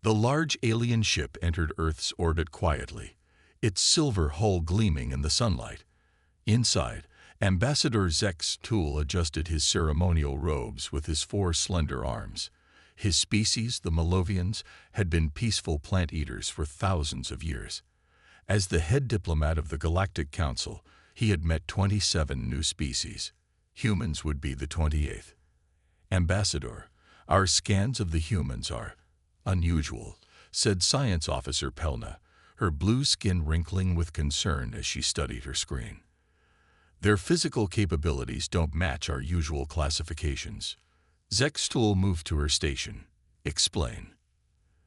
The large alien ship entered Earth's orbit quietly, its silver hull gleaming in the sunlight. Inside, Ambassador Zex Tool adjusted his ceremonial robes with his 4 slender arms. His species, the Malovians, had been peaceful plant-eaters for thousands of years. As the head diplomat of the Galactic Council, he had met 27 new species. Humans would be the 28th. Ambassador, our scans of the humans are unusual, said Science Officer Pelna, her blue skin wrinkling with concern as she studied her screen. Their physical capabilities don't match our usual classifications. Zextool moved to her station. Explain.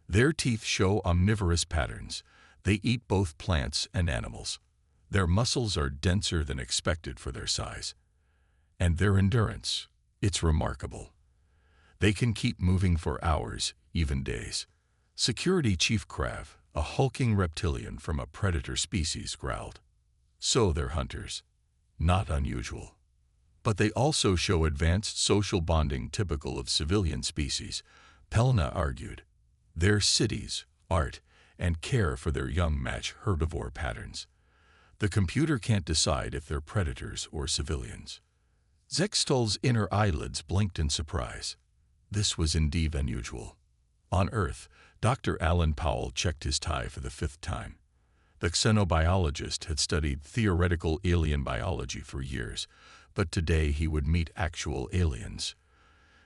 Their teeth show omnivorous patterns. They eat both plants and animals. Their muscles are denser than expected for their size. And their endurance, it's remarkable. They can keep moving for hours, even days. Security Chief Krav, a hulking reptilian from a predator species, growled. So they're hunters. Not unusual. But they also show advanced social bonding typical of civilian species, Pelna argued. Their cities, art, and care for their young match herbivore patterns. The computer can't decide if they're predators or civilians. Zextol's inner eyelids blinked in surprise. This was indeed unusual. On Earth, Dr. Alan Powell checked his tie for the 5th time. The xenobiologist had studied theoretical alien biology for years, but today he would meet actual aliens.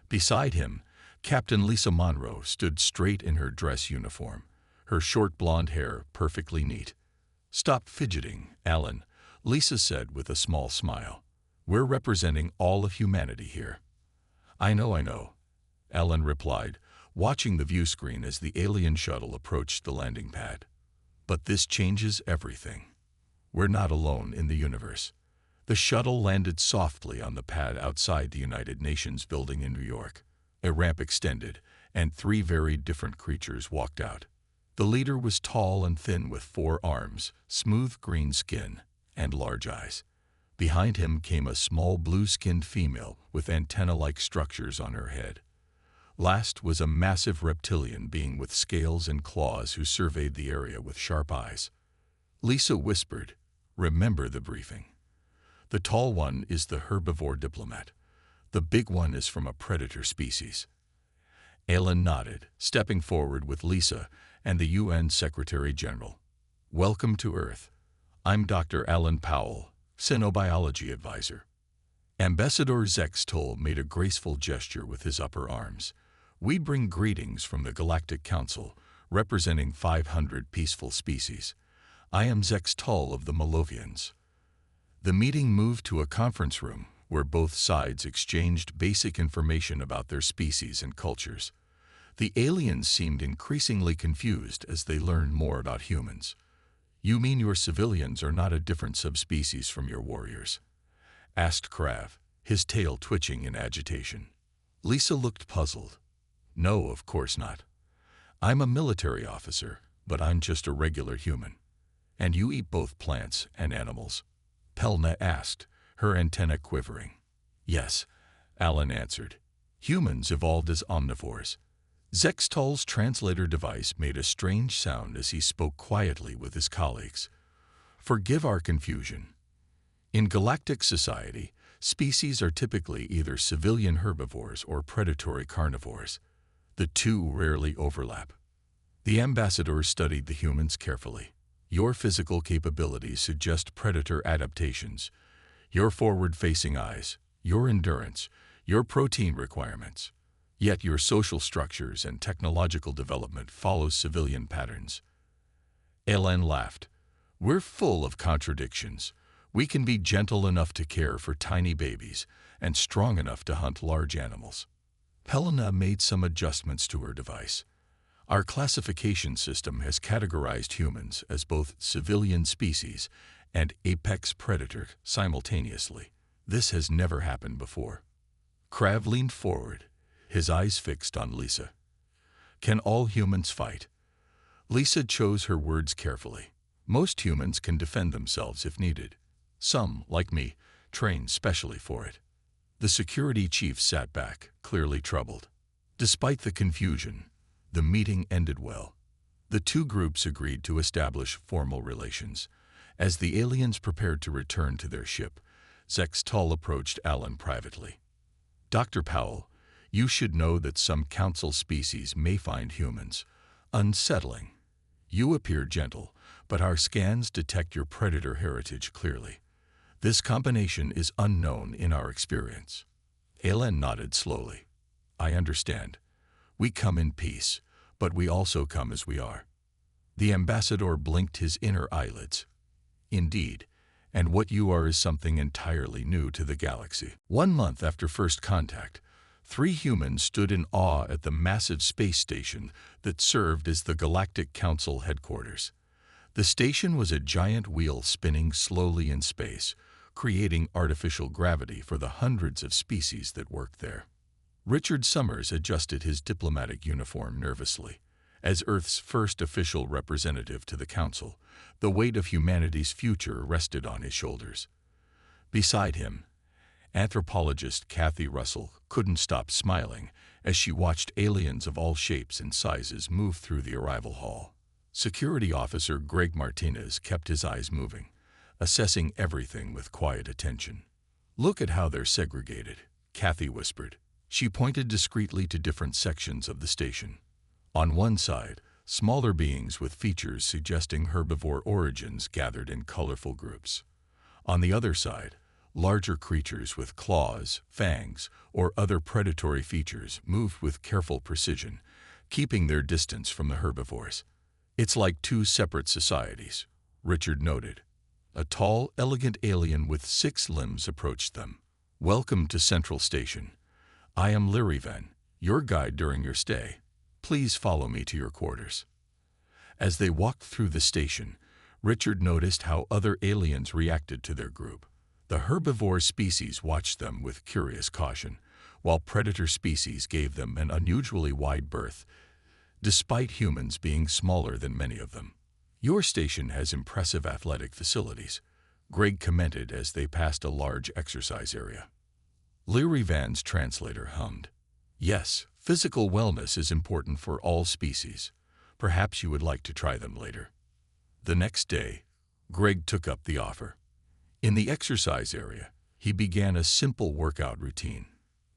Beside him, Captain Lisa Monroe stood straight in her dress uniform, her short blonde hair perfectly neat. Stop fidgeting, Alan, Lisa said with a small smile. We're representing all of humanity here. I know, Alan replied, watching the view screen as the alien shuttle approached the landing pad. But this changes everything. We're not alone in the universe. The shuttle landed softly on the pad outside the United Nations building in New York. A ramp extended, and 3 very different creatures walked out. The leader was tall and thin with 4 arms, smooth green skin, and large eyes. Behind him came a small blue-skinned female with antenna-like structures on her head. Last was a massive reptilian being with scales and claws who surveyed the area with sharp eyes. Lisa whispered, "Remember the briefing. The tall one is the herbivore diplomat. The big one is from a predator species." Alan nodded, stepping forward with Lisa and the UN Secretary General. "Welcome to Earth. I'm Dr. Alan Powell, Xenobiology Advisor." Ambassador Zextol made a graceful gesture with his upper arms. "We bring greetings from the Galactic Council, representing 500 peaceful species. I am Zextol of the Malovians." The meeting moved to a conference room where both sides exchanged basic information about their species and cultures. The aliens seemed increasingly confused as they learned more about humans. "You mean your civilians are not a different subspecies from your warriors?" asked Krav, his tail twitching in agitation. Lisa looked puzzled. "No, of course not. I'm a military officer, but I'm just a regular human." "And you eat both plants and animals?" Pelna asked, her antenna quivering. "Yes," Alan answered. "Humans evolved as omnivores." Zextol's translator device made a strange sound as he spoke quietly with his colleagues. "Forgive our confusion. In galactic society, species are typically either civilian herbivores or predatory carnivores. The two rarely overlap." The ambassador studied the humans carefully. "Your physical capabilities suggest predator adaptations. Your forward-facing eyes, your endurance, your protein requirements. Yet your social structures and technological development follow civilian patterns." Alan laughed. "We're full of contradictions. We can be gentle enough to care for tiny babies and strong enough to hunt large animals." Helena made some adjustments to her device. "Our classification system has categorized humans as both civilian species and apex predator simultaneously. This has never happened before." Krav leaned forward, his eyes fixed on Lisa. "Can all humans fight?" Lisa chose her words carefully. "Most humans can defend themselves if needed. Some, like me, train specially for it." The security chief sat back, clearly troubled. Despite the confusion, The meeting ended well. The two groups agreed to establish formal relations. As the aliens prepared to return to their ship, Zextal approached Alan privately. "Dr. Powell, you should know that some council species may find humans unsettling. You appear gentle, but our scans detect your predator heritage clearly. This combination is unknown in our experience." Alan nodded slowly. "I understand. We come in peace, but we also come as we are." The ambassador blinked his inner eyelids. "Indeed, and what you are is something entirely new to the galaxy." 1 month after first contact, 3 humans stood in awe at the massive space station that served as the Galactic Council headquarters. The station was a giant wheel spinning slowly in space, creating artificial gravity for the hundreds of species that worked there. Richard Summers adjusted his diplomatic uniform nervously. As Earth's first official representative to the Council, the weight of humanity's future rested on his shoulders. Beside him, anthropologist Kathy Russell couldn't stop smiling as she watched aliens of all shapes and sizes move through the arrival hall. Security officer Greg Martinez kept his eyes moving, assessing everything with quiet attention. "Look at how they're segregated," Kathy whispered. She pointed discreetly to different sections of the station. On one side, smaller beings with features suggesting herbivore origins gathered in colorful groups. On the other side, larger creatures with claws, fangs, or other predatory features moved with careful precision, keeping their distance from the herbivores. "It's like 2 separate societies," Richard noted. A tall, elegant alien with 6 limbs approached them. "Welcome to Central Station. I am Lirivan, your guide during your stay. Please follow me to your quarters." As they walked through the station, Richard noticed how other aliens reacted to their group. The herbivore species watched them with curious caution, while predator species gave them an unusually wide berth, despite humans being smaller than many of them. "Your station has impressive athletic facilities," Greg commented as they passed a large exercise area. Lirivan's translator hummed. "Yes, physical wellness is important for all species. Perhaps you would like to try them later." The next day, Greg took up the offer. In the exercise area, he began a simple workout routine: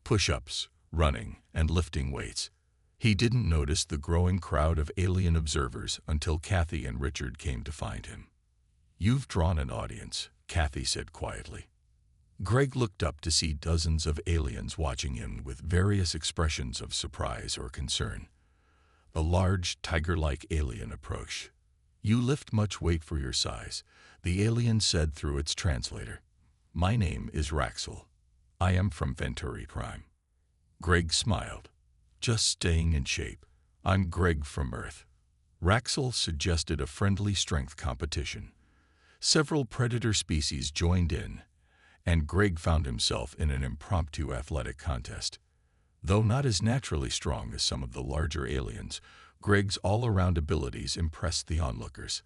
push-ups, running, and lifting weights. He didn't notice the growing crowd of alien observers until Kathy and Richard came to find him. "You've drawn an audience," Kathy said quietly. Greg looked up to see dozens of aliens watching him with various expressions of surprise or concern. A large, tiger-like alien approached. "You lift much weight for your size," the alien said through its translator. "My name is Raxel. I am from Venturi Prime." Greg smiled. "Just staying in shape. I'm Greg from Earth." Raxel suggested a friendly strength competition. Several predator species joined in, and Greg found himself in an impromptu athletic contest. Though not as naturally strong as some of the larger aliens, Greg's all-around abilities impressed the onlookers.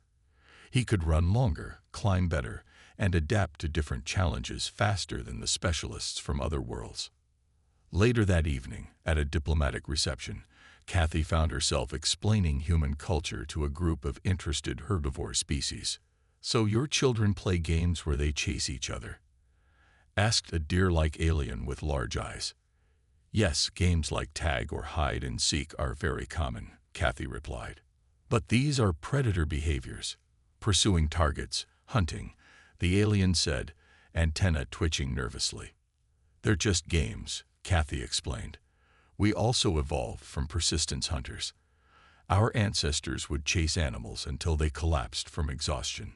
He could run longer, climb better, and adapt to different challenges faster than the specialists from other worlds. Later that evening, at a diplomatic reception, Kathy found herself explaining human culture to a group of interested herbivore species. "So your children play games where they chase each other?" asked a deer-like alien with large eyes. "Yes, games like tag or hide and seek are very common," Kathy replied. "But these are predator behaviors. Pursuing targets, hunting," the alien said, antenna twitching nervously. "They're just games," Kathy explained. "We also evolved from persistence hunters. Our ancestors would chase animals until they collapsed from exhaustion."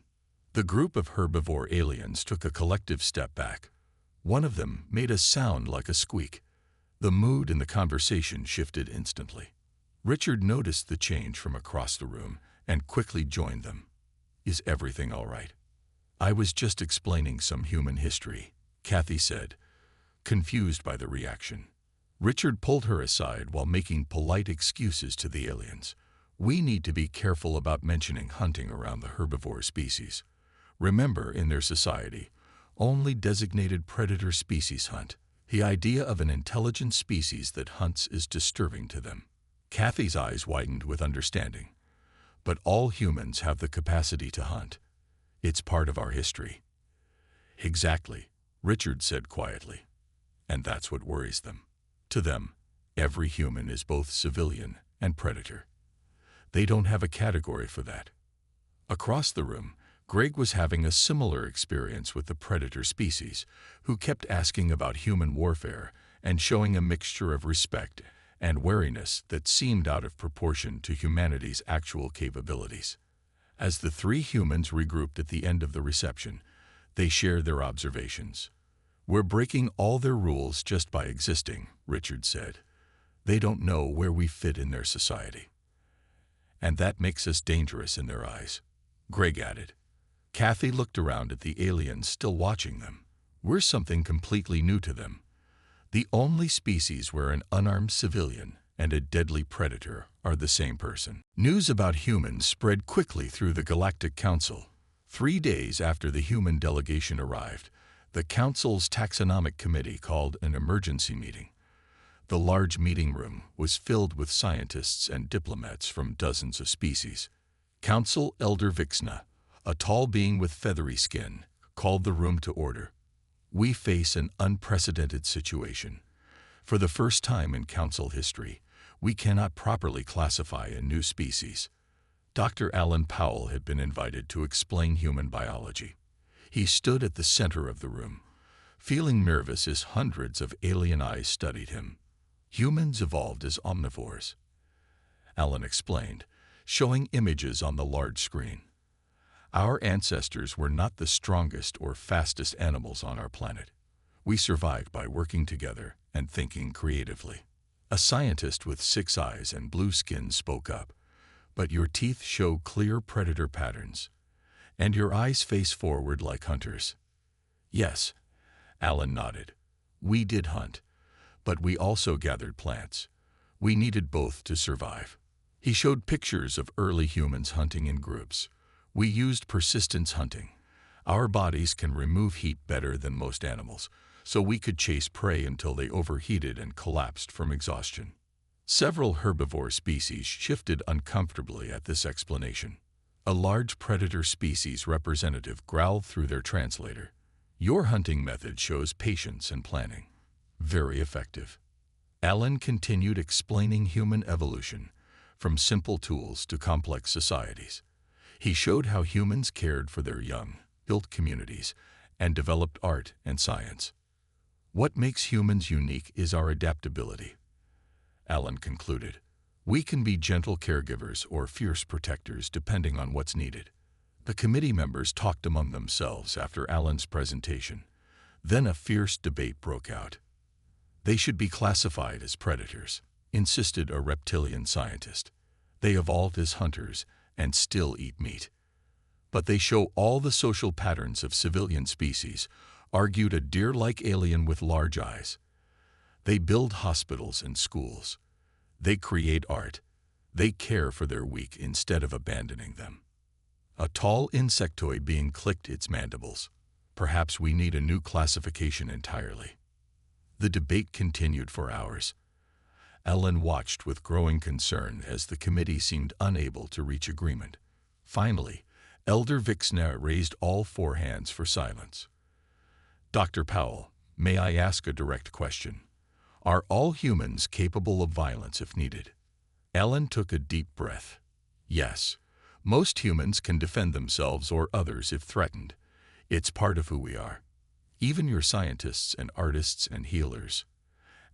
The group of herbivore aliens took a collective step back. One of them made a sound like a squeak. The mood in the conversation shifted instantly. Richard noticed the change from across the room and quickly joined them. "Is everything all right?" "I was just explaining some human history," Kathy said, confused by the reaction. Richard pulled her aside while making polite excuses to the aliens. "We need to be careful about mentioning hunting around the herbivore species. Remember, in their society, only designated predator species hunt. The idea of an intelligent species that hunts is disturbing to them." Kathy's eyes widened with understanding. But all humans have the capacity to hunt. It's part of our history. Exactly, Richard said quietly. And that's what worries them. To them, every human is both civilian and predator. They don't have a category for that. Across the room, Greg was having a similar experience with the predator species, who kept asking about human warfare and showing a mixture of respect and wariness that seemed out of proportion to humanity's actual capabilities. As the three humans regrouped at the end of the reception, they shared their observations. "We're breaking all their rules just by existing," Richard said. "They don't know where we fit in their society. And that makes us dangerous in their eyes," Greg added. Kathy looked around at the aliens still watching them. "We're something completely new to them. The only species where an unarmed civilian and a deadly predator are the same person." News about humans spread quickly through the Galactic Council. 3 days after the human delegation arrived, the Council's Taxonomic Committee called an emergency meeting. The large meeting room was filled with scientists and diplomats from dozens of species. Council Elder Vixna, a tall being with feathery skin, called the room to order. "We face an unprecedented situation. For the first time in Council history, we cannot properly classify a new species." Dr. Alan Powell had been invited to explain human biology. He stood at the center of the room, feeling nervous as hundreds of alien eyes studied him. "Humans evolved as omnivores," Alan explained, showing images on the large screen. "Our ancestors were not the strongest or fastest animals on our planet. We survived by working together and thinking creatively." A scientist with 6 eyes and blue skin spoke up. "But your teeth show clear predator patterns, and your eyes face forward like hunters." "Yes," Alan nodded. "We did hunt, but we also gathered plants. We needed both to survive." He showed pictures of early humans hunting in groups. "We used persistence hunting. Our bodies can remove heat better than most animals, so we could chase prey until they overheated and collapsed from exhaustion." Several herbivore species shifted uncomfortably at this explanation. A large predator species representative growled through their translator. "Your hunting method shows patience and planning. Very effective." Alan continued explaining human evolution, from simple tools to complex societies. He showed how humans cared for their young, built communities, and developed art and science. "What makes humans unique is our adaptability," Alan concluded. "We can be gentle caregivers or fierce protectors depending on what's needed." The committee members talked among themselves after Alan's presentation. Then a fierce debate broke out. "They should be classified as predators," insisted a reptilian scientist. "They evolved as hunters and still eat meat." "But they show all the social patterns of civilian species," argued a deer-like alien with large eyes. "They build hospitals and schools. They create art. They care for their weak instead of abandoning them." A tall insectoid being clicked its mandibles. "Perhaps we need a new classification entirely." The debate continued for hours. Ellen watched with growing concern as the committee seemed unable to reach agreement. Finally, Elder Vixna raised all 4 hands for silence. "Dr. Powell, may I ask a direct question? Are all humans capable of violence if needed?" Ellen took a deep breath. "Yes. Most humans can defend themselves or others if threatened. It's part of who we are." "Even your scientists and artists and healers?"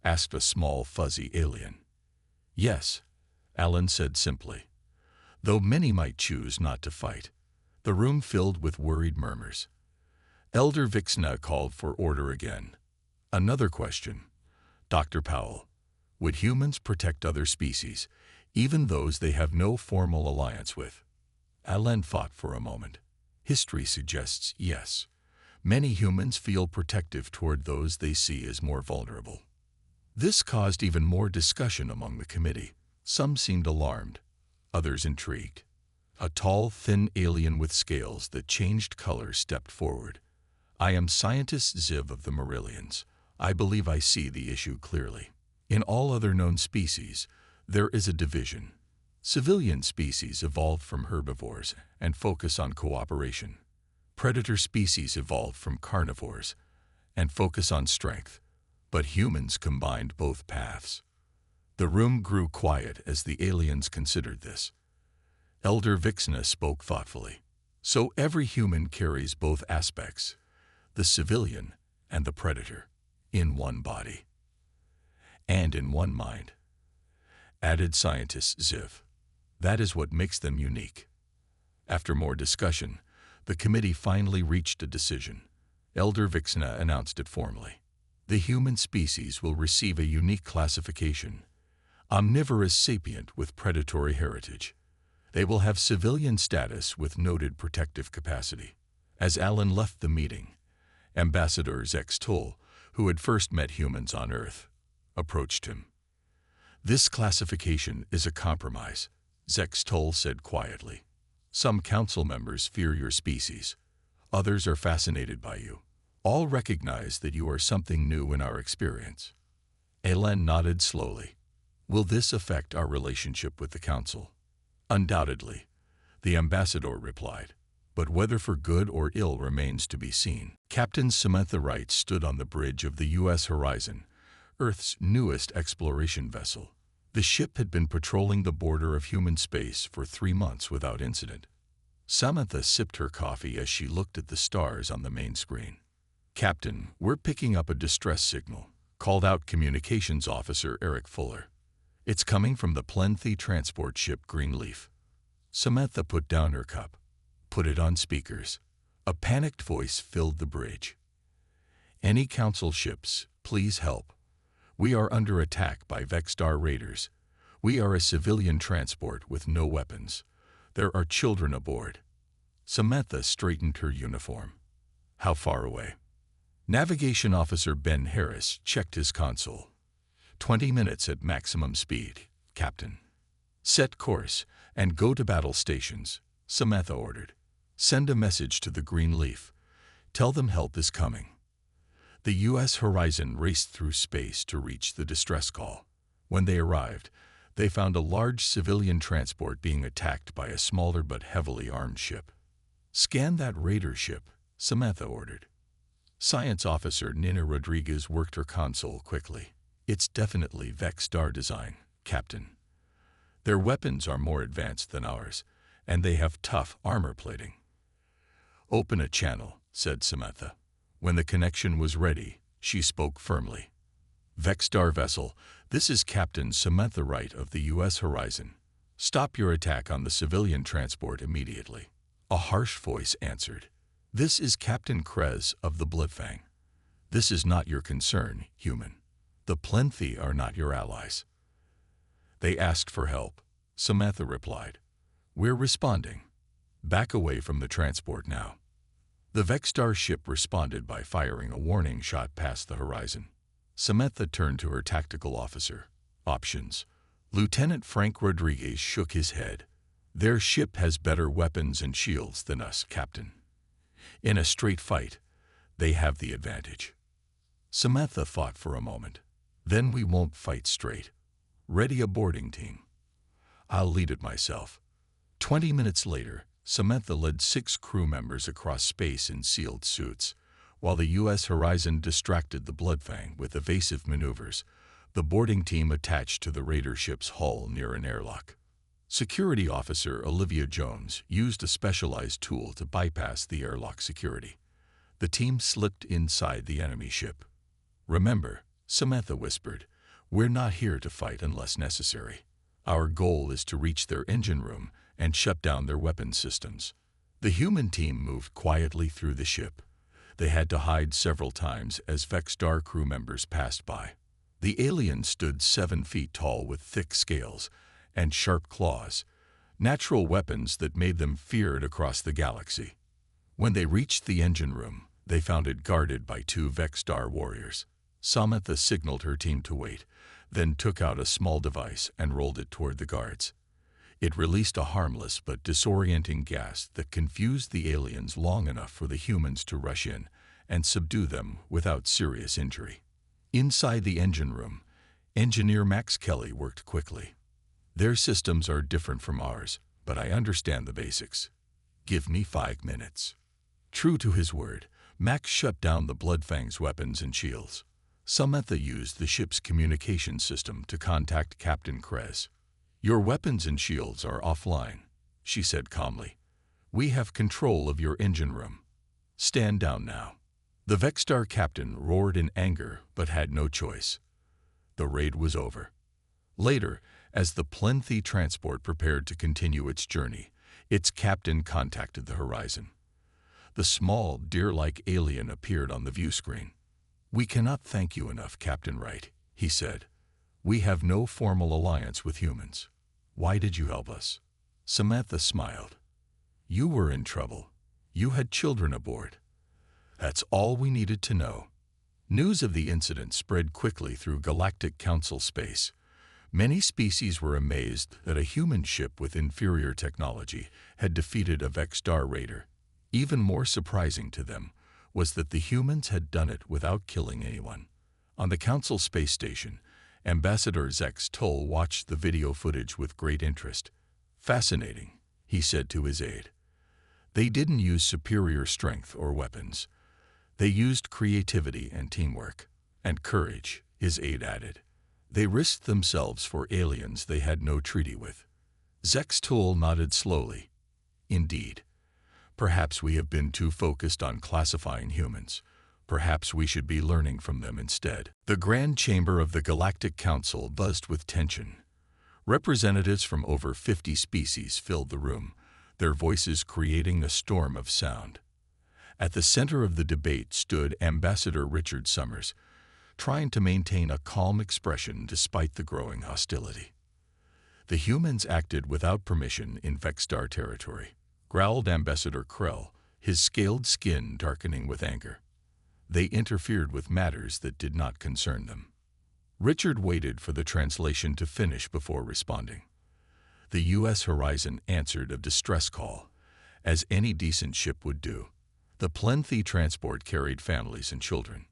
asked a small, fuzzy alien. "Yes," Alan said simply. "Though many might choose not to fight." The room filled with worried murmurs. Elder Vixna called for order again. "Another question. Dr. Powell, would humans protect other species, even those they have no formal alliance with?" Alan thought for a moment. "History suggests yes. Many humans feel protective toward those they see as more vulnerable." This caused even more discussion among the committee. Some seemed alarmed, others intrigued. A tall, thin alien with scales that changed color stepped forward. "I am Scientist Ziv of the Marillions. I believe I see the issue clearly. In all other known species, There is a division. Civilian species evolved from herbivores and focus on cooperation. Predator species evolved from carnivores and focus on strength, but humans combined both paths. The room grew quiet as the aliens considered this. Elder Vixna spoke thoughtfully. So every human carries both aspects, the civilian and the predator, in one body. And in one mind. Added scientist Ziv. That is what makes them unique. After more discussion, the committee finally reached a decision. Elder Vixna announced it formally. The human species will receive a unique classification, omnivorous sapient with predatory heritage. They will have civilian status with noted protective capacity. As Alan left the meeting, Ambassador Zex Tull, who had first met humans on Earth, approached him. This classification is a compromise, Zex Tull said quietly. Some council members fear your species. Others are fascinated by you. All recognize that you are something new in our experience. Alan nodded slowly. Will this affect our relationship with the council? Undoubtedly, the ambassador replied, but whether for good or ill remains to be seen. Captain Samantha Wright stood on the bridge of the U.S. Horizon, Earth's newest exploration vessel. The ship had been patrolling the border of human space for 3 months without incident. Samantha sipped her coffee as she looked at the stars on the main screen. Captain, we're picking up a distress signal, called out Communications Officer Eric Fuller. It's coming from the Plenty transport ship Greenleaf. Samantha put down her cup, put it on speakers. A panicked voice filled the bridge. Any council ships, please help. We are under attack by Vexstar raiders. We are a civilian transport with no weapons. There are children aboard. Samantha straightened her uniform. How far away? Navigation Officer Ben Harris checked his console. 20 minutes at maximum speed, Captain. Set course and go to battle stations, Samantha ordered. Send a message to the Greenleaf. Tell them help is coming. The U.S. Horizon raced through space to reach the distress call. When they arrived, they found a large civilian transport being attacked by a smaller but heavily armed ship. Scan that raider ship, Samantha ordered. Science Officer Nina Rodriguez worked her console quickly. It's definitely Vexstar design, Captain. Their weapons are more advanced than ours, and they have tough armor plating. Open a channel, said Samantha. When the connection was ready, she spoke firmly. Vexstar vessel, this is Captain Samantha Wright of the U.S. Horizon. Stop your attack on the civilian transport immediately. A harsh voice answered. This is Captain Krez of the Bloodfang. This is not your concern, human. The Plenty are not your allies. They asked for help, Samantha replied. We're responding. Back away from the transport now. The Vexstar ship responded by firing a warning shot past the horizon. Samantha turned to her tactical officer. Options. Lieutenant Frank Rodriguez shook his head. Their ship has better weapons and shields than us, Captain. In a straight fight, they have the advantage. Samantha thought for a moment. Then we won't fight straight. Ready a boarding team. I'll lead it myself. 20 minutes later, Samantha led 6 crew members across space in sealed suits. While the U.S. Horizon distracted the Bloodfang with evasive maneuvers, the boarding team attached to the raider ship's hull near an airlock. Security Officer Olivia Jones used a specialized tool to bypass the airlock security. The team slipped inside the enemy ship. Remember, Samantha whispered, we're not here to fight unless necessary. Our goal is to reach their engine room and shut down their weapon systems. The human team moved quietly through the ship. They had to hide several times as Vexstar crew members passed by. The aliens stood 7 feet tall with thick scales and sharp claws, natural weapons that made them feared across the galaxy. When they reached the engine room, they found it guarded by 2 Vexstar warriors. Samantha signaled her team to wait, then took out a small device and rolled it toward the guards. It released a harmless but disorienting gas that confused the aliens long enough for the humans to rush in and subdue them without serious injury. Inside the engine room, Engineer Max Kelly worked quickly. Their systems are different from ours, but I understand the basics. Give me 5 minutes." True to his word, Max shut down the Bloodfang's weapons and shields. Samantha used the ship's communication system to contact Captain Krez. "Your weapons and shields are offline," she said calmly. "We have control of your engine room. Stand down now." The Vexstar captain roared in anger but had no choice. The raid was over. Later, as the Plenty transport prepared to continue its journey, its captain contacted the horizon. The small, deer-like alien appeared on the view screen. "We cannot thank you enough, Captain Wright," he said. "We have no formal alliance with humans. Why did you help us?" Samantha smiled. "You were in trouble. You had children aboard. That's all we needed to know." News of the incident spread quickly through Galactic Council space. Many species were amazed that a human ship with inferior technology had defeated a Vexstar raider. Even more surprising to them was that the humans had done it without killing anyone. On the Council space station, Ambassador Zex Toll watched the video footage with great interest. "Fascinating," he said to his aide. "They didn't use superior strength or weapons. They used creativity and teamwork. And courage," his aide added. "They risked themselves for aliens they had no treaty with." Zex Toll nodded slowly. "Indeed. Perhaps we have been too focused on classifying humans. Perhaps we should be learning from them instead." The Grand Chamber of the Galactic Council buzzed with tension. Representatives from over 50 species filled the room, their voices creating a storm of sound. At the center of the debate stood Ambassador Richard Summers, trying to maintain a calm expression despite the growing hostility. "The humans acted without permission in Vexstar territory," growled Ambassador Krell, his scaled skin darkening with anger. "They interfered with matters that did not concern them." Richard waited for the translation to finish before responding. The U.S. Horizon answered a distress call, as any decent ship would do. The Plenty transport carried families and children.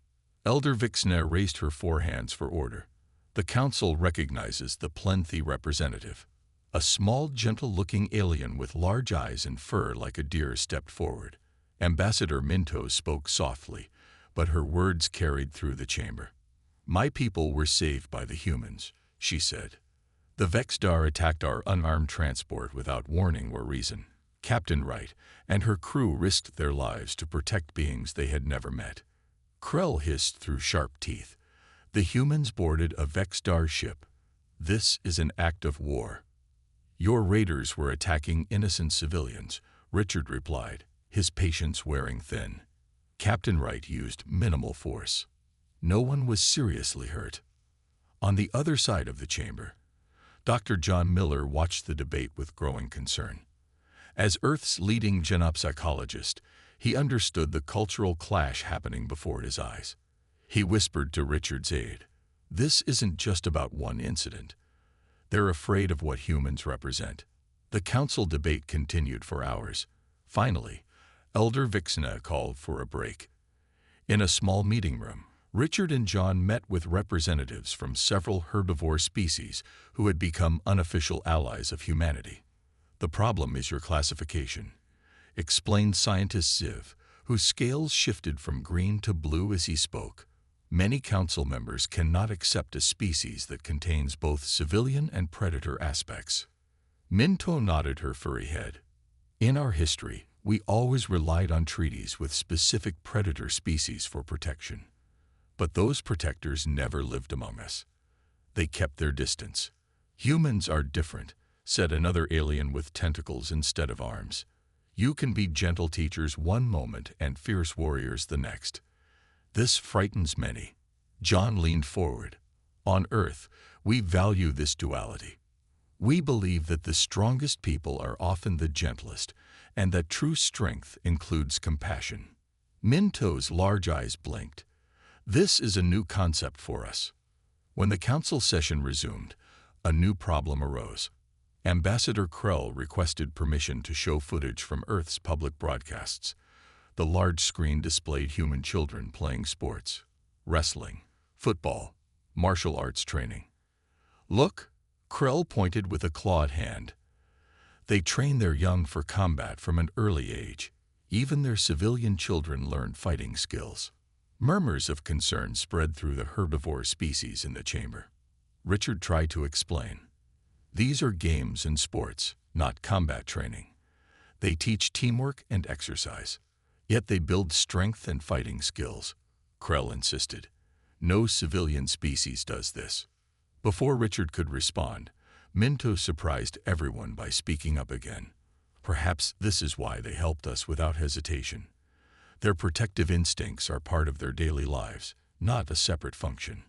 Elder Vixna raised her 4 hands for order. "The Council recognizes the Plenty representative." A small, gentle-looking alien with large eyes and fur like a deer stepped forward. Ambassador Minto spoke softly, but her words carried through the chamber. "My people were saved by the humans," she said. "The Vexstar attacked our unarmed transport without warning or reason. Captain Wright and her crew risked their lives to protect beings they had never met." Krell hissed through sharp teeth. "The humans boarded a Vexstar ship. This is an act of war." "Your raiders were attacking innocent civilians," Richard replied, his patience wearing thin. "Captain Wright used minimal force. No one was seriously hurt." On the other side of the chamber, Dr. John Miller watched the debate with growing concern. As Earth's leading genopsychologist, he understood the cultural clash happening before his eyes. He whispered to Richard's aide, "This isn't just about one incident. They're afraid of what humans represent." The council debate continued for hours. Finally, Elder Vixna called for a break. In a small meeting room, Richard and John met with representatives from several herbivore species who had become unofficial allies of humanity. "The problem is your classification," explained scientist Ziv, whose scales shifted from green to blue as he spoke. "Many council members cannot accept a species that contains both civilian and predator aspects." Minto nodded her furry head. "In our history, we always relied on treaties with specific predator species for protection. But those protectors never lived among us. They kept their distance." "Humans are different," said another alien with tentacles instead of arms. "You can be gentle teachers one moment and fierce warriors the next. This frightens many." John leaned forward. "On Earth, we value this duality. We believe that the strongest people are often the gentlest, and that true strength includes compassion." Minto's large eyes blinked. "This is a new concept for us." When the council session resumed, a new problem arose. Ambassador Krell requested permission to show footage from Earth's public broadcasts. The large screen displayed human children playing sports, wrestling, football, martial arts training. "Look," Krell pointed with a clawed hand. They train their young for combat from an early age. Even their civilian children learn fighting skills. Murmurs of concern spread through the herbivore species in the chamber. Richard tried to explain. These are games and sports, not combat training. They teach teamwork and exercise. Yet they build strength and fighting skills. Krell insisted. No civilian species does this. Before Richard could respond, Minto surprised everyone by speaking up again. Perhaps this is why they helped us without hesitation. Their protective instincts are part of their daily lives, not a separate function.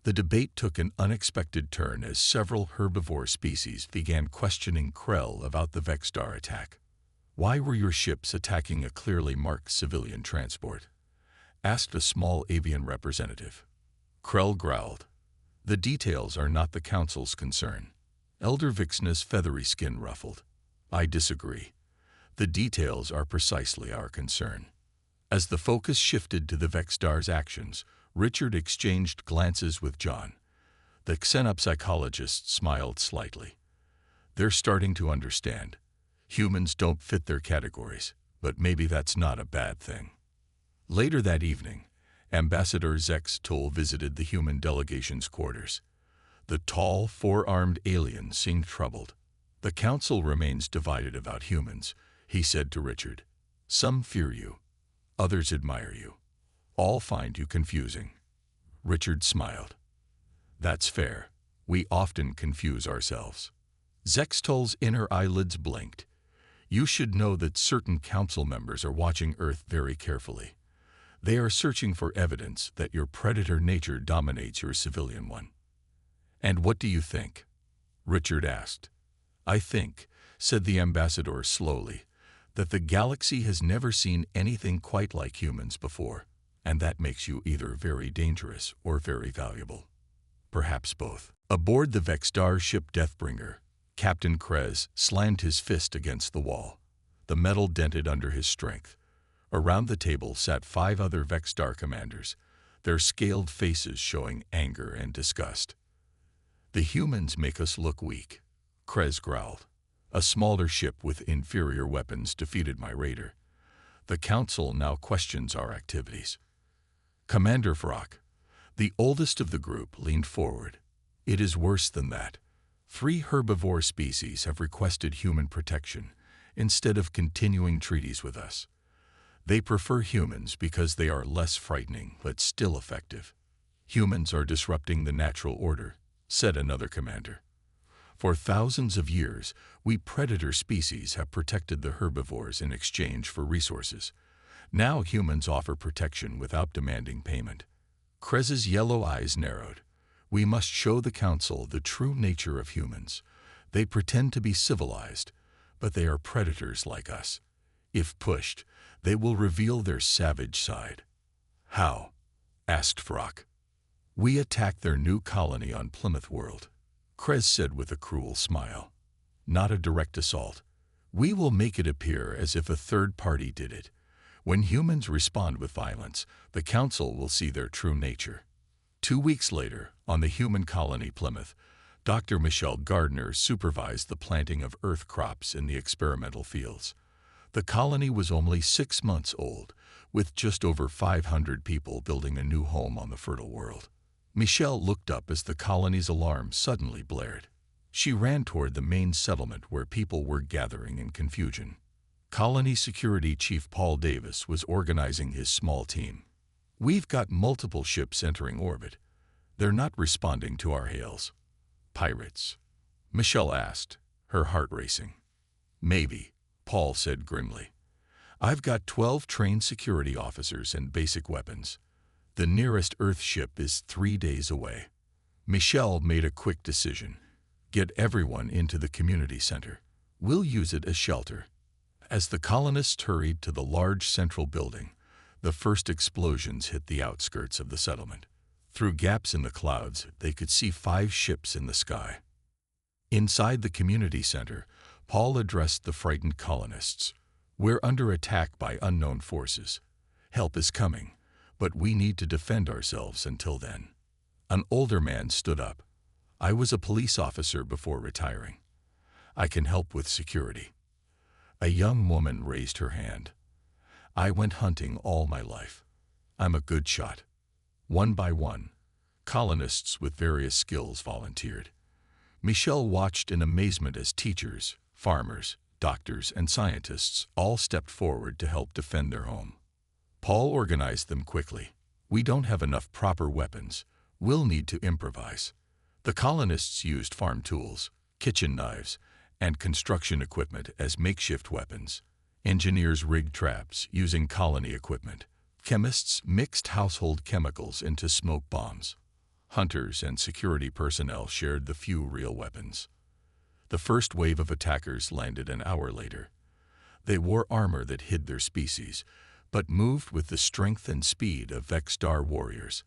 The debate took an unexpected turn as several herbivore species began questioning Krell about the Vexstar attack. "Why were your ships attacking a clearly marked civilian transport?" asked a small avian representative. Krell growled. "The details are not the Council's concern." Elder Vixna's feathery skin ruffled. "I disagree. The details are precisely our concern." As the focus shifted to the Vexstar's actions, Richard exchanged glances with John. The xenopsychologist smiled slightly. "They're starting to understand. Humans don't fit their categories, but maybe that's not a bad thing." Later that evening, Ambassador Zex Tull visited the human delegation's quarters. The tall, four-armed alien seemed troubled. "The Council remains divided about humans," he said to Richard. "Some fear you. Others admire you. All find you confusing." Richard smiled. "That's fair. We often confuse ourselves." Zex Tull's inner eyelids blinked. "You should know that certain Council members are watching Earth very carefully. They are searching for evidence that your predator nature dominates your civilian one." "And what do you think?" Richard asked. "I think," said the ambassador slowly, "that the galaxy has never seen anything quite like humans before, and that makes you either very dangerous or very valuable. Perhaps both." Aboard the Vexstar ship Deathbringer, Captain Krez slammed his fist against the wall. The metal dented under his strength. Around the table sat 5 other Vexstar commanders, their scaled faces showing anger and disgust. "The humans make us look weak," Krez growled. "A smaller ship with inferior weapons defeated my raider. The Council now questions our activities." Commander Vrock, the oldest of the group, leaned forward. "It is worse than that. 3 herbivore species have requested human protection instead of continuing treaties with us. They prefer humans because they are less frightening but still effective." "Humans are disrupting the natural order," said another commander. "For thousands of years, we predator species have protected the herbivores in exchange for resources. Now humans offer protection without demanding payment." Krez's yellow eyes narrowed. "We must show the Council the true nature of humans. They pretend to be civilized, but they are predators like us. If pushed, they will reveal their savage side." "How?" asked Vrock. "We attacked their new colony on Plymouth World," Krez said with a cruel smile. "Not a direct assault. We will make it appear as if a third party did it. When humans respond with violence, the Council will see their true nature." 2 weeks later, on the human colony Plymouth, Dr. Michelle Gardner supervised the planting of earth crops in the experimental fields. The colony was only 6 months old, with just over 500 people building a new home on the fertile world. Michelle looked up as the colony's alarm suddenly blared. She ran toward the main settlement where people were gathering in confusion. Colony Security Chief Paul Davis was organizing his small team. "We've got multiple ships entering orbit. They're not responding to our hails." "Pirates?" Michelle asked, her heart racing. "Maybe," Paul said grimly. "I've got 12 trained security officers and basic weapons. The nearest Earth ship is 3 days away." Michelle made a quick decision. "Get everyone into the community center. We'll use it as shelter." As the colonists hurried to the large central building, the first explosions hit the outskirts of the settlement. Through gaps in the clouds, they could see 5 ships in the sky. Inside the community center, Paul addressed the frightened colonists. "We're under attack by unknown forces. Help is coming, but we need to defend ourselves until then." An older man stood up. I was a police officer before retiring. I can help with security. A young woman raised her hand. I went hunting all my life. I'm a good shot. One by one, colonists with various skills volunteered. Michelle watched in amazement as teachers, farmers, doctors, and scientists all stepped forward to help defend their home. Paul organized them quickly. We don't have enough proper weapons. We'll need to improvise. The colonists used farm tools, kitchen knives, and construction equipment as makeshift weapons. Engineers rigged traps using colony equipment. Chemists mixed household chemicals into smoke bombs. Hunters and security personnel shared the few real weapons. The first wave of attackers landed an hour later. They wore armor that hid their species, but moved with the strength and speed of Vexstar warriors.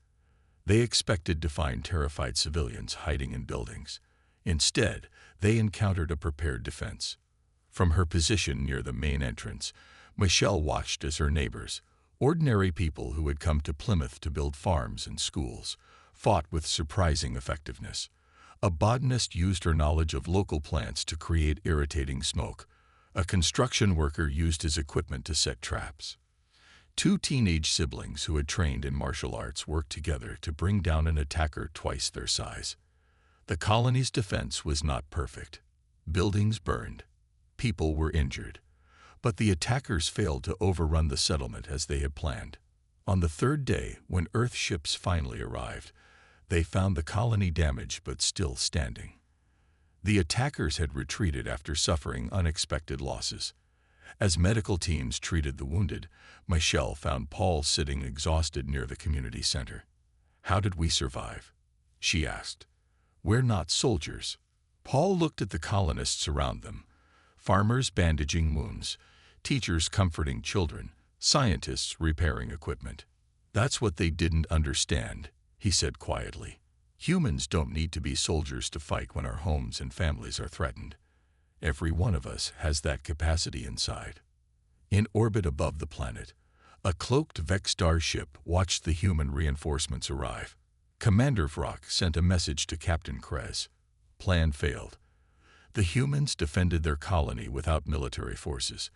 They expected to find terrified civilians hiding in buildings. Instead, they encountered a prepared defense. From her position near the main entrance, Michelle watched as her neighbors, ordinary people who had come to Plymouth to build farms and schools, fought with surprising effectiveness. A botanist used her knowledge of local plants to create irritating smoke. A construction worker used his equipment to set traps. Two teenage siblings who had trained in martial arts worked together to bring down an attacker twice their size. The colony's defense was not perfect. Buildings burned. People were injured. But the attackers failed to overrun the settlement as they had planned. On the third day, when Earth ships finally arrived, they found the colony damaged but still standing. The attackers had retreated after suffering unexpected losses. As medical teams treated the wounded, Michelle found Paul sitting exhausted near the community center. "How did we survive?" she asked. "We're not soldiers." Paul looked at the colonists around them. Farmers bandaging wounds, teachers comforting children, scientists repairing equipment. "That's what they didn't understand," he said quietly. "Humans don't need to be soldiers to fight when our homes and families are threatened. Every one of us has that capacity inside." In orbit above the planet, a cloaked Vexstar ship watched the human reinforcements arrive. Commander Vrock sent a message to Captain Krez. Plan failed. The humans defended their colony without military forces,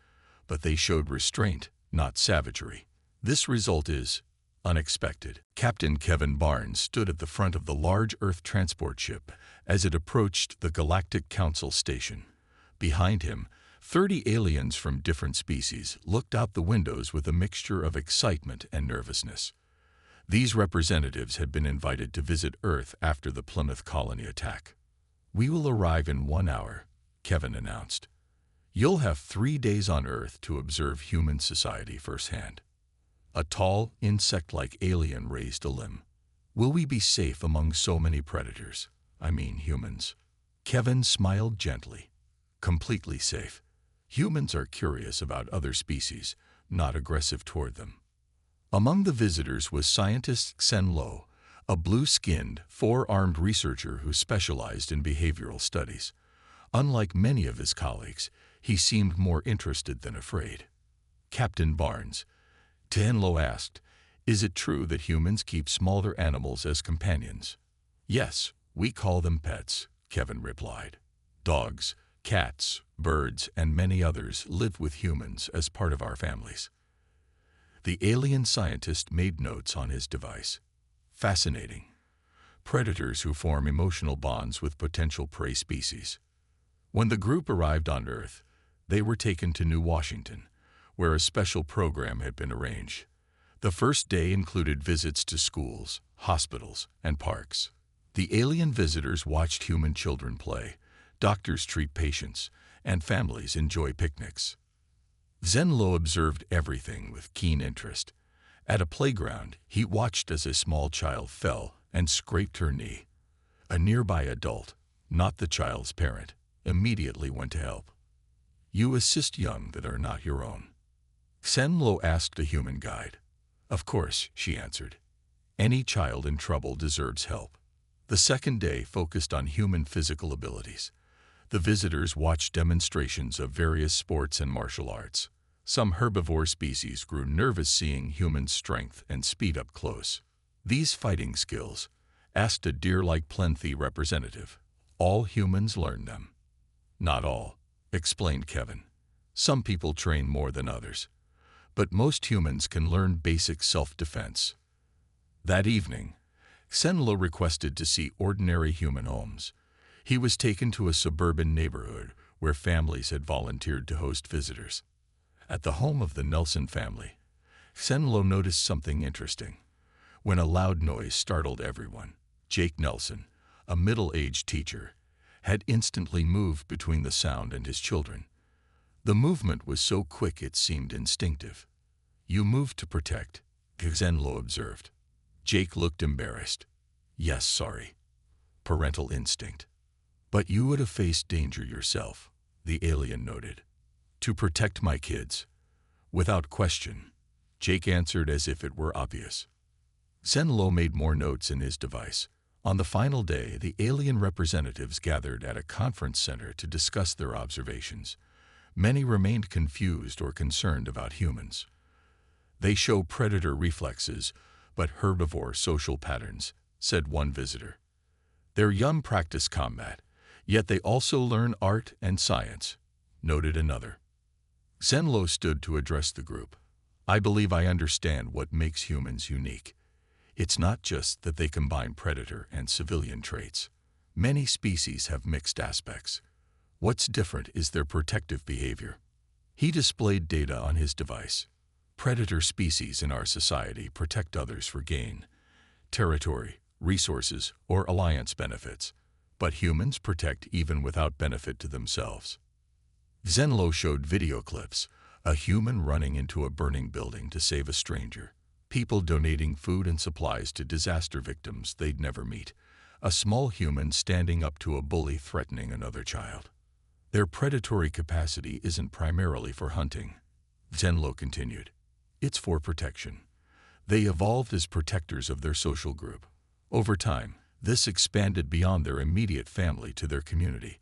but they showed restraint, not savagery. This result is unexpected. Captain Kevin Barnes stood at the front of the large Earth transport ship as it approached the Galactic Council station. Behind him, 30 aliens from different species looked out the windows with a mixture of excitement and nervousness. These representatives had been invited to visit Earth after the Plymouth colony attack. "We will arrive in 1 hour," Kevin announced. "You'll have 3 days on Earth to observe human society firsthand." A tall, insect-like alien raised a limb. "Will we be safe among so many predators? I mean humans." Kevin smiled gently. "Completely safe. Humans are curious about other species, not aggressive toward them." Among the visitors was scientist Xen Lo, a blue-skinned, four-armed researcher who specialized in behavioral studies. Unlike many of his colleagues, he seemed more interested than afraid. "Captain Barnes," Xen Lo asked, "is it true that humans keep smaller animals as companions?" "Yes, we call them pets," Kevin replied. "Dogs, cats, birds, and many others live with humans as part of our families." The alien scientist made notes on his device. "Fascinating. Predators who form emotional bonds with potential prey species." When the group arrived on Earth, they were taken to New Washington, where a special program had been arranged. The first day included visits to schools, hospitals, and parks. The alien visitors watched human children play, doctors treat patients, and families enjoy picnics. Xen Lo observed everything with keen interest. At a playground, he watched as a small child fell and scraped her knee. A nearby adult, not the child's parent, immediately went to help. "You assist young that are not your own?" Xen Lo asked a human guide. "Of course," she answered. "Any child in trouble deserves help." The second day focused on human physical abilities. The visitors watched demonstrations of various sports and martial arts. Some herbivore species grew nervous seeing human strength and speed up close. These fighting skills, asked a deer-like plenty representative. All humans learn them. Not all, explained Kevin. Some people train more than others. But most humans can learn basic self-defense. That evening, Xenlo requested to see ordinary human homes. He was taken to a suburban neighborhood where families had volunteered to host visitors. At the home of the Nelson family, Xenlo noticed something interesting. When a loud noise startled everyone, Jake Nelson, a middle-aged teacher, had instantly moved between the sound and his children. The movement was so quick it seemed instinctive. "You moved to protect," Xenlo observed. Jake looked embarrassed. "Yes, sorry. Parental instinct." "But you would have faced danger yourself," the alien noted. "To protect my kids." "Without question," Jake answered as if it were obvious. Xenlo made more notes in his device. On the final day, the alien representatives gathered at a conference center to discuss their observations. Many remained confused or concerned about humans. "They show predator reflexes, but herbivore social patterns," said one visitor. "Their young practice combat, yet they also learn art and science," noted another. Xenlo stood to address the group. "I believe I understand what makes humans unique. It's not just that they combine predator and civilian traits. Many species have mixed aspects. What's different is their protective behavior." He displayed data on his device. Predator species in our society protect others for gain, territory, resources, or alliance benefits, but humans protect even without benefit to themselves. Xenlo showed video clips, a human running into a burning building to save a stranger, people donating food and supplies to disaster victims they'd never meet, a small human standing up to a bully threatening another child. Their predatory capacity isn't primarily for hunting, Xenlo continued. It's for protection. They evolved as protectors of their social group. Over time, this expanded beyond their immediate family to their community,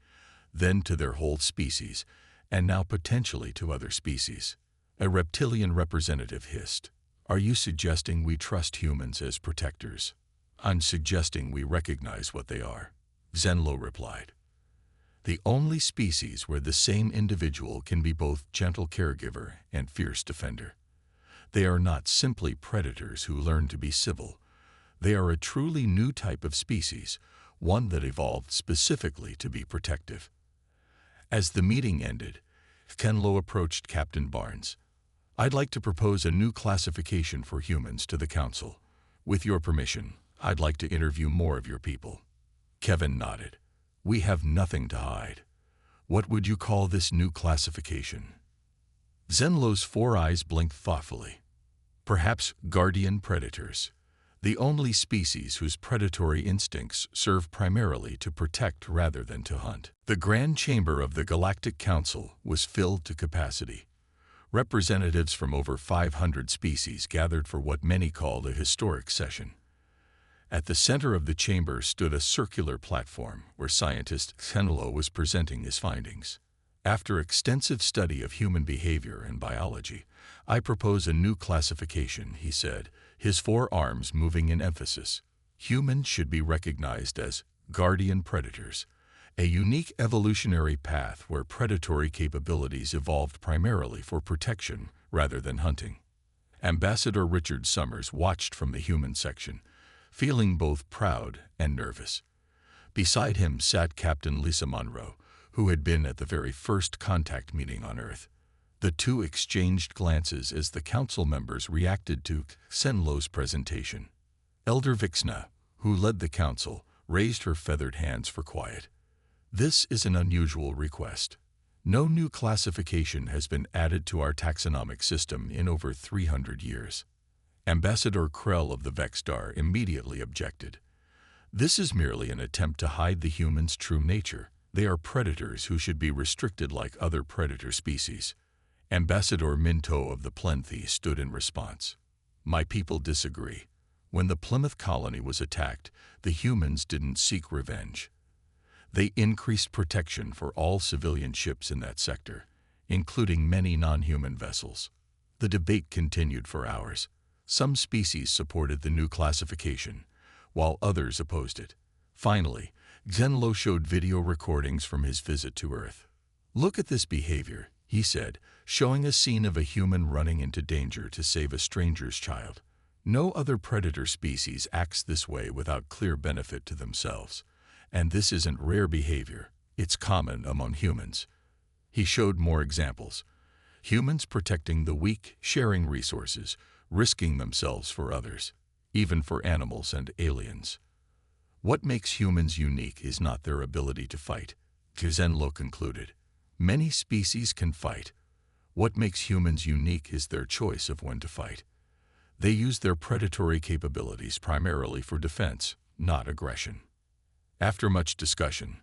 then to their whole species, and now potentially to other species. A reptilian representative hissed. "Are you suggesting we trust humans as protectors?" "I'm suggesting we recognize what they are," Xenlo replied. "The only species where the same individual can be both gentle caregiver and fierce defender. They are not simply predators who learn to be civil. They are a truly new type of species, one that evolved specifically to be protective." As the meeting ended, Xenlo approached Captain Barnes. "I'd like to propose a new classification for humans to the Council. With your permission, I'd like to interview more of your people." Kevin nodded. "We have nothing to hide. What would you call this new classification?" Xenlo's 4 eyes blinked thoughtfully. "Perhaps guardian predators, the only species whose predatory instincts serve primarily to protect rather than to hunt." The Grand Chamber of the Galactic Council was filled to capacity. Representatives from over 500 species gathered for what many called a historic session. At the center of the chamber stood a circular platform where scientist Xenlo was presenting his findings. "After extensive study of human behavior and biology, I propose a new classification," he said, his 4 arms moving in emphasis. "Humans should be recognized as guardian predators, a unique evolutionary path where predatory capabilities evolved primarily for protection rather than hunting." Ambassador Richard Summers watched from the human section, feeling both proud and nervous. Beside him sat Captain Lisa Monroe, who had been at the very first contact meeting on Earth. The two exchanged glances as the council members reacted to Xenlo's presentation. Elder Vixna, who led the council, raised her feathered hands for quiet. "This is an unusual request. No new classification has been added to our taxonomic system in over 300 years. Ambassador Krell of the Vexstar immediately objected. "This is merely an attempt to hide the human's true nature. They are predators who should be restricted like other predator species." Ambassador Minto of the Plenty stood in response. "My people disagree. When the Plymouth colony was attacked, the humans didn't seek revenge. They increased protection for all civilian ships in that sector, including many non-human vessels." The debate continued for hours. Some species supported the new classification, while others opposed it. Finally, Zenlo showed video recordings from his visit to Earth. "Look at this behavior," he said, showing a scene of a human running into danger to save a stranger's child. "No other predator species acts this way without clear benefit to themselves. And this isn't rare behavior, it's common among humans." He showed more examples. Humans protecting the weak, sharing resources, risking themselves for others, even for animals and aliens. What makes humans unique is not their ability to fight, Zenlo concluded. Many species can fight. What makes humans unique is their choice of when to fight. They use their predatory capabilities primarily for defense, not aggression. After much discussion,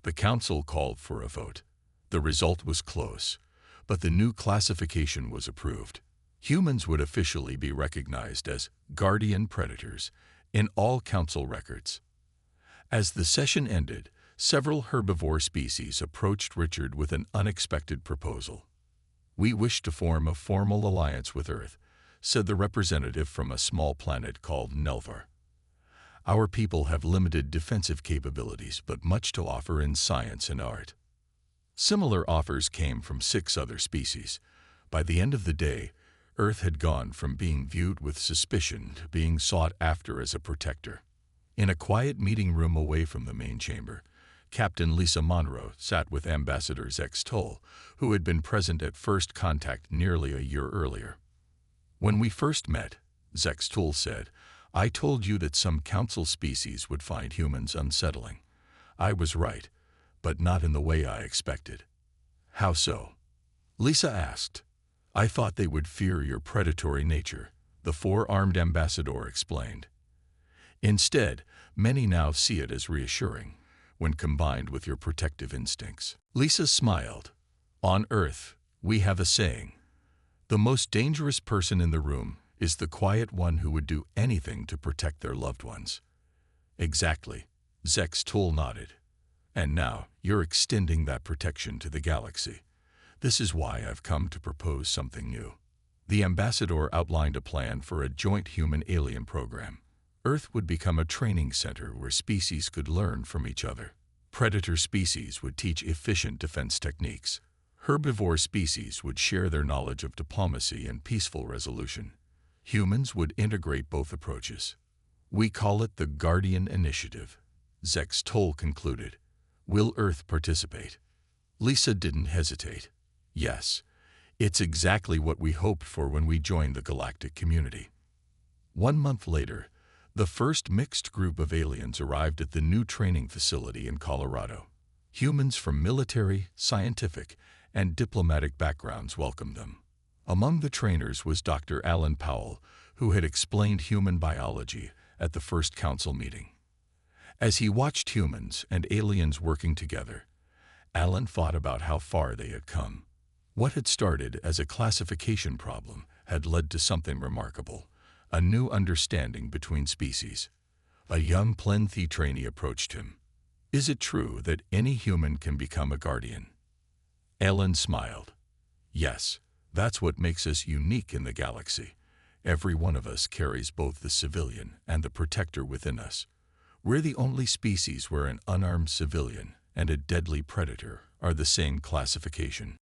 the council called for a vote. The result was close, but the new classification was approved. Humans would officially be recognized as guardian predators in all council records. As the session ended, several herbivore species approached Richard with an unexpected proposal. "We wish to form a formal alliance with Earth," said the representative from a small planet called Nelvar. "Our people have limited defensive capabilities but much to offer in science and art." Similar offers came from 6 other species. By the end of the day, Earth had gone from being viewed with suspicion to being sought after as a protector. In a quiet meeting room away from the main chamber, Captain Lisa Monroe sat with Ambassador Zex Toll, who had been present at first contact nearly a year earlier. "When we first met," Zex Toll said, "I told you that some council species would find humans unsettling. I was right, but not in the way I expected." "How so?" Lisa asked. "I thought they would fear your predatory nature," the 4-armed ambassador explained. "Instead, many now see it as reassuring, when combined with your protective instincts." Lisa smiled. "On Earth, we have a saying. The most dangerous person in the room is the quiet one who would do anything to protect their loved ones." "Exactly," Zex Toll nodded. "And now you're extending that protection to the galaxy. This is why I've come to propose something new." The ambassador outlined a plan for a joint human-alien program. Earth would become a training center where species could learn from each other. Predator species would teach efficient defense techniques. Herbivore species would share their knowledge of diplomacy and peaceful resolution. Humans would integrate both approaches. "We call it the Guardian Initiative," Zex Toll concluded. "Will Earth participate?" Lisa didn't hesitate. "Yes, it's exactly what we hoped for when we joined the galactic community." 1 month later, the first mixed group of aliens arrived at the new training facility in Colorado. Humans from military, scientific, and diplomatic backgrounds welcomed them. Among the trainers was Dr. Alan Powell, who had explained human biology at the first council meeting. As he watched humans and aliens working together, Alan thought about how far they had come. What had started as a classification problem had led to something remarkable, a new understanding between species. A young Plenthi trainee approached him. "Is it true that any human can become a guardian?" Alan smiled. "Yes, that's what makes us unique in the galaxy. Every one of us carries both the civilian and the protector within us. We're the only species where an unarmed civilian and a deadly predator are the same classification."